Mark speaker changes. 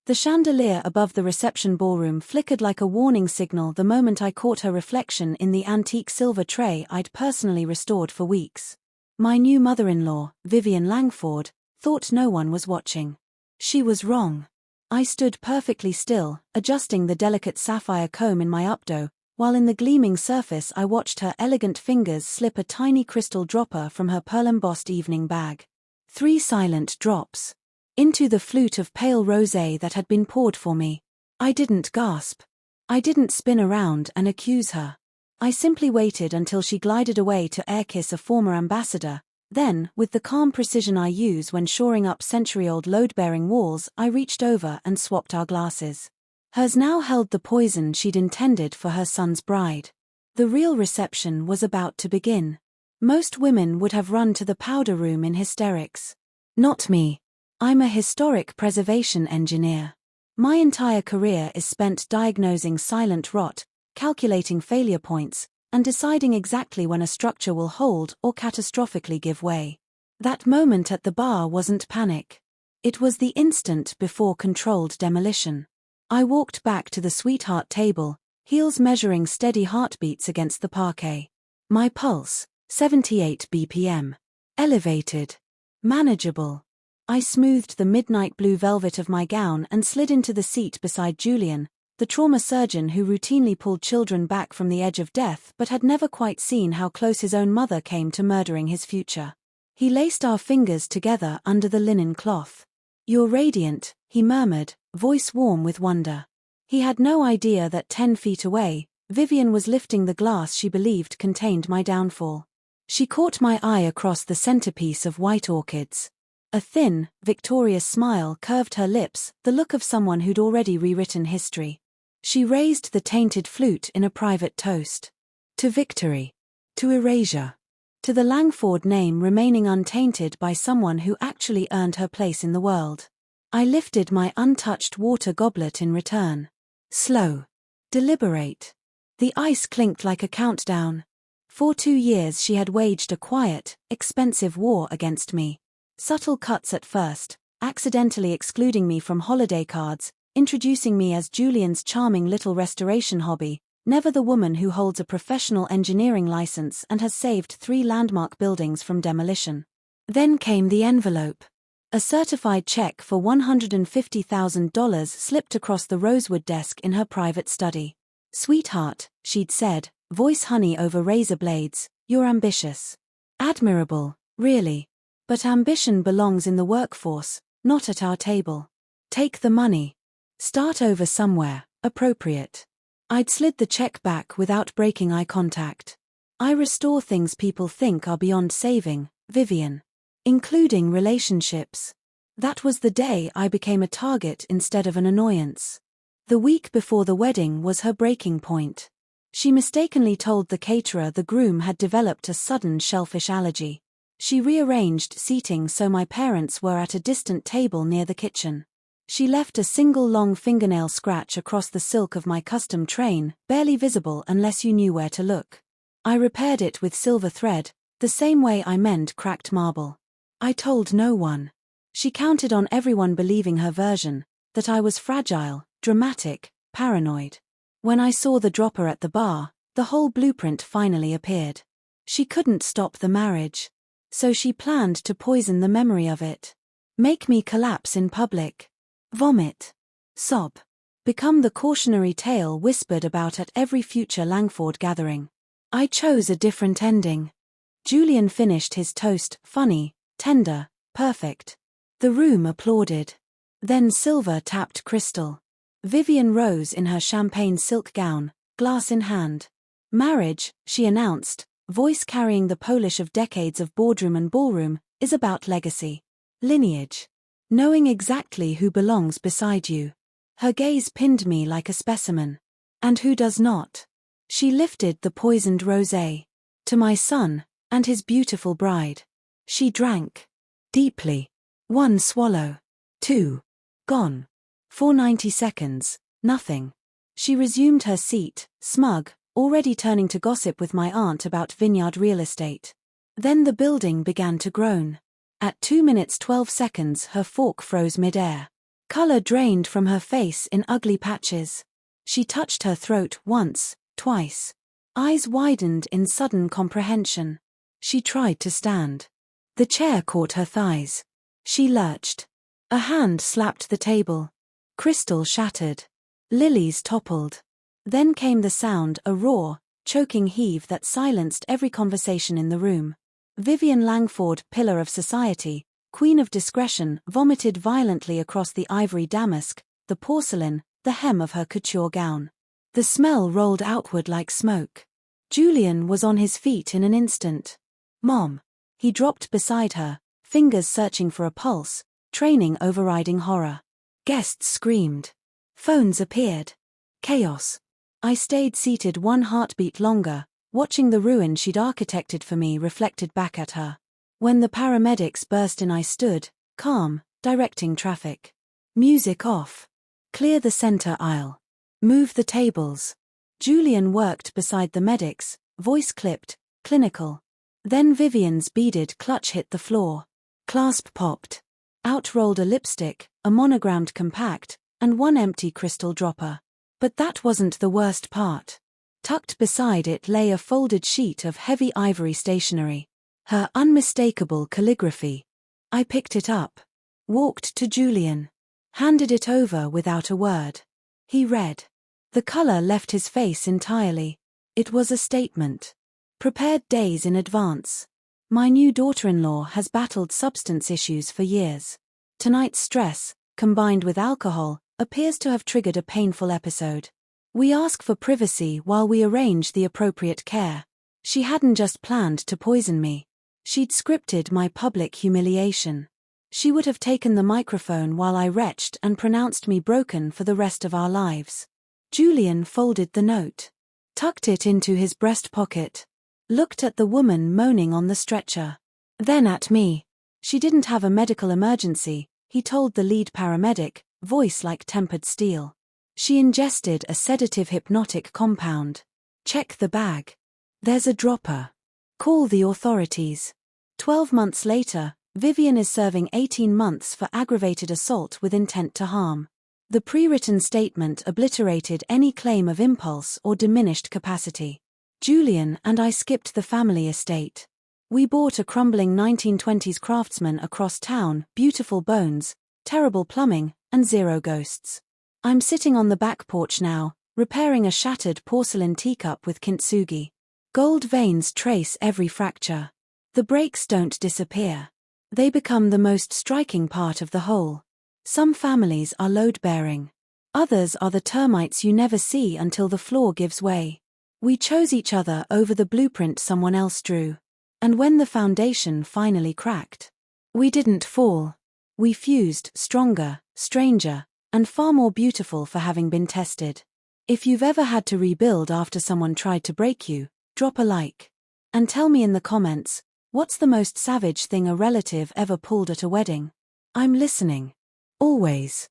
Speaker 1: The chandelier above the reception ballroom flickered like a warning signal the moment I caught her reflection in the antique silver tray I'd personally restored for weeks. My new mother-in-law, Vivian Langford, thought no one was watching. She was wrong. I stood perfectly still, adjusting the delicate sapphire comb in my updo, while in the gleaming surface I watched her elegant fingers slip a tiny crystal dropper from her pearl-embossed evening bag. 3 silent drops. Into the flute of pale rosé that had been poured for me. I didn't gasp. I didn't spin around and accuse her. I simply waited until she glided away to air-kiss a former ambassador. Then, with the calm precision I use when shoring up century-old load-bearing walls, I reached over and swapped our glasses. Hers now held the poison she'd intended for her son's bride. The real reception was about to begin. Most women would have run to the powder room in hysterics. Not me. I'm a historic preservation engineer. My entire career is spent diagnosing silent rot, calculating failure points, and deciding exactly when a structure will hold or catastrophically give way. That moment at the bar wasn't panic. It was the instant before controlled demolition. I walked back to the sweetheart table, heels measuring steady heartbeats against the parquet. My pulse, 78 BPM. Elevated. Manageable. I smoothed the midnight blue velvet of my gown and slid into the seat beside Julian, the trauma surgeon who routinely pulled children back from the edge of death but had never quite seen how close his own mother came to murdering his future. He laced our fingers together under the linen cloth. "You're radiant," he murmured, voice warm with wonder. He had no idea that 10 feet away, Vivian was lifting the glass she believed contained my downfall. She caught my eye across the centerpiece of white orchids. A thin, victorious smile curved her lips, the look of someone who'd already rewritten history. She raised the tainted flute in a private toast. To victory. To erasure. To the Langford name remaining untainted by someone who actually earned her place in the world. I lifted my untouched water goblet in return. Slow. Deliberate. The ice clinked like a countdown. For 2 years she had waged a quiet, expensive war against me. Subtle cuts at first, accidentally excluding me from holiday cards, introducing me as Julian's charming little restoration hobby, never the woman who holds a professional engineering license and has saved 3 landmark buildings from demolition. Then came the envelope. A certified check for $150,000 slipped across the rosewood desk in her private study. "Sweetheart," she'd said, voice honey over razor blades, "you're ambitious. Admirable, really. But ambition belongs in the workforce, not at our table. Take the money. Start over somewhere, appropriate." I'd slid the check back without breaking eye contact. "I restore things people think are beyond saving, Vivian. Including relationships." That was the day I became a target instead of an annoyance. The week before the wedding was her breaking point. She mistakenly told the caterer the groom had developed a sudden shellfish allergy. She rearranged seating so my parents were at a distant table near the kitchen. She left a single long fingernail scratch across the silk of my custom train, barely visible unless you knew where to look. I repaired it with silver thread, the same way I mend cracked marble. I told no one. She counted on everyone believing her version, that I was fragile, dramatic, paranoid. When I saw the dropper at the bar, the whole blueprint finally appeared. She couldn't stop the marriage. So she planned to poison the memory of it. Make me collapse in public. Vomit. Sob. Become the cautionary tale whispered about at every future Langford gathering. I chose a different ending. Julian finished his toast, funny, tender, perfect. The room applauded. Then silver tapped crystal. Vivian rose in her champagne silk gown, glass in hand. "Marriage," she announced, voice carrying the polish of decades of boardroom and ballroom, "is about legacy. Lineage. Knowing exactly who belongs beside you." Her gaze pinned me like a specimen. "And who does not?" She lifted the poisoned rosé. "To my son, and his beautiful bride." She drank. Deeply. 1 swallow. 2. Gone. For 90 seconds, nothing. She resumed her seat, smug, already turning to gossip with my aunt about vineyard real estate. Then the building began to groan. At 2 minutes 12 seconds her fork froze mid-air. Color drained from her face in ugly patches. She touched her throat once, twice. Eyes widened in sudden comprehension. She tried to stand. The chair caught her thighs. She lurched. A hand slapped the table. Crystal shattered. Lilies toppled. Then came the sound, a raw, choking heave that silenced every conversation in the room. Vivian Langford, pillar of society, queen of discretion, vomited violently across the ivory damask, the porcelain, the hem of her couture gown. The smell rolled outward like smoke. Julian was on his feet in an instant. "Mom." He dropped beside her, fingers searching for a pulse, training overriding horror. Guests screamed. Phones appeared. Chaos. I stayed seated one heartbeat longer, watching the ruin she'd architected for me reflected back at her. When the paramedics burst in, I stood, calm, directing traffic. Music off. Clear the center aisle. Move the tables. Julian worked beside the medics, voice clipped, clinical. Then Vivian's beaded clutch hit the floor. Clasp popped. Out rolled a lipstick, a monogrammed compact, and one empty crystal dropper. But that wasn't the worst part. Tucked beside it lay a folded sheet of heavy ivory stationery. Her unmistakable calligraphy. I picked it up. Walked to Julian. Handed it over without a word. He read. The color left his face entirely. It was a statement. Prepared days in advance. My new daughter-in-law has battled substance issues for years. Tonight's stress, combined with alcohol, appears to have triggered a painful episode. We ask for privacy while we arrange the appropriate care. She hadn't just planned to poison me. She'd scripted my public humiliation. She would have taken the microphone while I retched and pronounced me broken for the rest of our lives. Julian folded the note. Tucked it into his breast pocket. Looked at the woman moaning on the stretcher. Then at me. She didn't have a medical emergency, he told the lead paramedic, voice like tempered steel. She ingested a sedative hypnotic compound. Check the bag. There's a dropper. Call the authorities. 12 months later, Vivian is serving 18 months for aggravated assault with intent to harm. The pre-written statement obliterated any claim of impulse or diminished capacity. Julian and I skipped the family estate. We bought a crumbling 1920s craftsman across town, beautiful bones, terrible plumbing, and zero ghosts. I'm sitting on the back porch now, repairing a shattered porcelain teacup with kintsugi. Gold veins trace every fracture. The breaks don't disappear. They become the most striking part of the whole. Some families are load-bearing. Others are the termites you never see until the floor gives way. We chose each other over the blueprint someone else drew. And when the foundation finally cracked, we didn't fall. We fused, stronger, stranger, and far more beautiful for having been tested. If you've ever had to rebuild after someone tried to break you, drop a like. And tell me in the comments, what's the most savage thing a relative ever pulled at a wedding? I'm listening. Always.